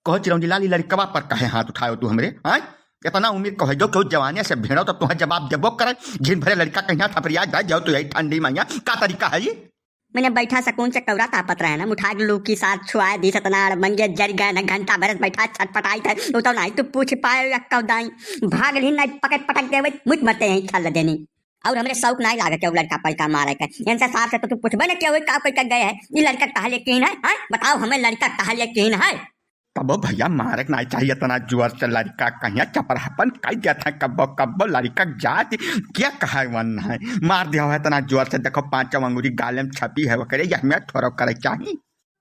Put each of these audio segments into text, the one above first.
कहो चिरौंजी लाल लड़कवा पर कहे हाथ उठायो तू हमरे? हाँ, इतना उम्र कहे जो क्यों जवानी से भेड़ो तो तुम्हें जवाब देबो करे। जिन भरे लड़का कहीं थपरिया जाए जाओ तो यही ठंडी मैया का तरीका है ये? मैंने बैठा सकून से कौरा तापत रहे ना उठा लू की साथ छुआए दी सतना मंगे जर गए ना घंटा भर बैठा छटपटाई थे वो तो नहीं तू पूछ पाए या कौदाई भाग ली नहीं पकड़ पटक देवे मुझ मरते यहीं छल देनी और हमरे शौक नहीं लागे के लड़का पैसा मारे के इनसे साफ से तो तू पूछबे ना क्या का कोई गए है ये लड़का कहा लेकिन है बताओ हमें लड़का कहा लेकिन है कबो भैया मारक नहीं चाहिए तना जुआर से लड़का कहीं चपरापन कह दिया था कब्बो कब्बो लड़का जात क्या कहा वन है मार दिया है तना जुआर से देखो 5 अंगूरी गाले में छपी है वो करे यह मैं थोड़ा करे चाहिए।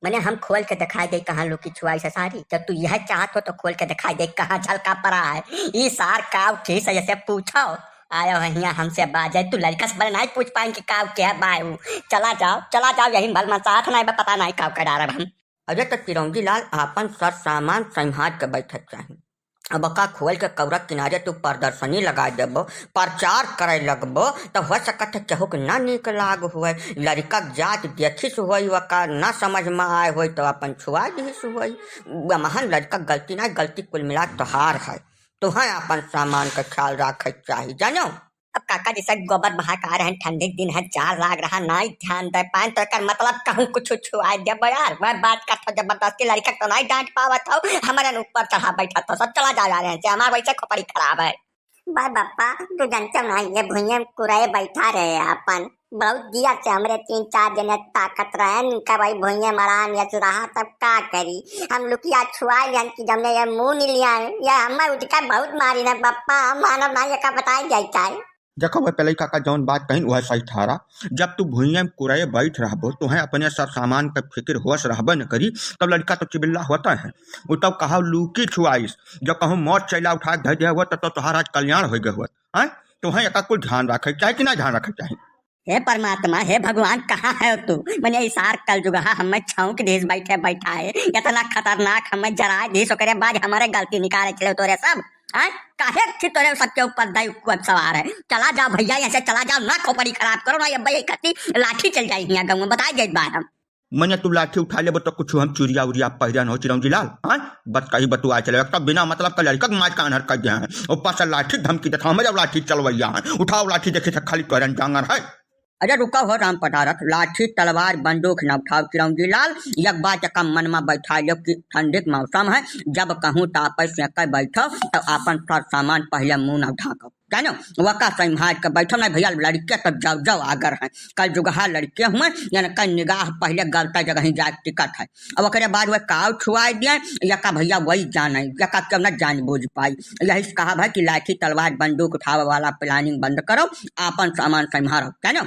मैंने हम खोल के दिखाई दे कहाँ लोग की छुआई से सारी जब तू यह चाहत हो तो खोल के दिखाई दे कहाँ झलका पड़ा है ये सार काव ठीक है जैसे पूछो आयो यहाँ हमसे बाजे तू लड़का से नहीं पूछ पाएंगे काव क्या बायू चला जाओ यही भल साथ नहीं पता नहीं काव का डारा हम। अरे तो चिरौंजी लाल आपन सर सामान संभाल के बैठक चाहिए अब का खोल के कौरा किनारे तू प्रदर्शनी लगा देबो प्रचार करे लगबो तो हो सकत है केहू के ना निक लाग हुए लड़का जात देखिस हुई वका ना समझ में आए हुई तो अपन छुआ दिस हुई महान लड़का गलती ना गलती कुल मिला तोहार है तुहें अपन सामान का ख्याल रखे चाहिए जानो। अब काका जैसा गोबर बहा का रहे ठंडे दिन है जार लाग रहा नहीं ध्यान दे पाए तो कर मतलब कहूँ कुछ छुआ दे यार वह बात का तो जबरदस्ती लड़का तो नहीं डांट पावत हो हमारे ऊपर चढ़ा बैठा तो सब चला जा रहे हैं हमारे वैसे खोपड़ी खराब है। भाई बापा तू जानते नहीं ये भुइया कुराए बैठा रहे अपन बहुत दिया से हमरे 3-4 जने ताकत रहे का भाई भुइया मरान या चुराहा तब का करी हम लुकिया छुआ लिया कि जमने ये मुंह नहीं लिया या हमें उठ का बहुत मारी ना बापा मानव ना का बताई जाता है। देखो वह पहले काका जौन बात कहीं वह सही थारा जब तू भुइया में कुराए बैठ रहबो तो है अपने सर सामान का फिक्र होश रहबे न करी तब लड़का तो चिबिल्ला होता है वो तब कहा लूकी छुआईस जब कहूँ मौत चैला उठा धर दिया हुआ तो तुम्हारा आज कल्याण हो गया हुआ है तो है कुल ध्यान रखे चाहे कि ना ध्यान रखे चाहे। हे परमात्मा हे भगवान कहाँ है तू मैंने इसार कल जुगा हमें छौक देश बैठा है इतना खतरनाक हमें जरा देश करे बाद हमारे गलती निकाले चले तोरे सब काहे कि तोरे सबके ऊपर दाई सवार है चला जाओ भैया यहाँ से चला जाओ ना खोपड़ी खराब करो ना अब कती लाठी चल जाए यहाँ गाँव में बताई गई बात हम मैंने तू लाठी उठा ले तो कुछ हम चूरिया उरिया पहरन हो चिरौंजी लाल हाँ बस कहीं बतुआ चले तब बिना मतलब का लड़का मार का अनहर कर दिया है ऊपर से लाठी धमकी देखा हमें जब लाठी चलवैया है उठाओ लाठी देखे से खाली तोरन जांगर है। अरे रुका हो राम पटारत लाठी तलवार बंदूक न उठाओ चिरौंजी लाल एक बात का मन में बैठा लो कि ठंडे के मौसम है जब कहूँ ताप से बैठो तो अपन सर सामान पहले मुँह न ढाको जानो वका संभाल के बैठो ना भैया लड़के तब जाओ आगर है कल जुगहा लड़के हुए यानी कल निगाह पहले गलता जगह ही जाए टिकट है अब ओकरे बाद वह काव छुआ दिए यका भैया वही जान यका क्यों न जान बूझ पाई यही कहा भाई कि लाठी तलवार बंदूक उठावे वाला प्लानिंग बंद करो अपन सामान संभालो जानो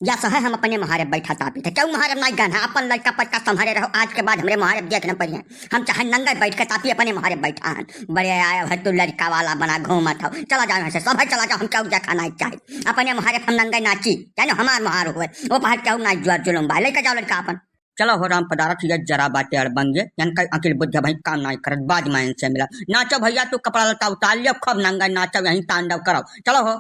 या सहे हम अपने महारे बैठा तापी थे क्यों महारे नहीं गन है अपन लड़का पटका संभाले रहो आज के बाद हमरे महारे देखना पड़िए हम चाहे नंगे बैठ के तापी अपने महारे बैठा हैं बड़े आया है तू लड़का वाला बना घूमा था चला जाओ यहाँ से सब चला जाओ हम क्यों देखा नहीं चाहिए अपने महारे हम नंगे नाची जानो हमार महार हुए वो पहाड़ क्यों ना जुआ जुलूम भाई लेके जाओ लड़का अपन चलो हो राम पदारथ ये जरा बातें अड़बंगे यानी अकिल बुद्ध भाई काम नहीं करत बाद में इनसे मिला नाचो भैया तू कपड़ा लता उतार लियो खूब नंगा नाचो यहीं तांडव करो चलो हो।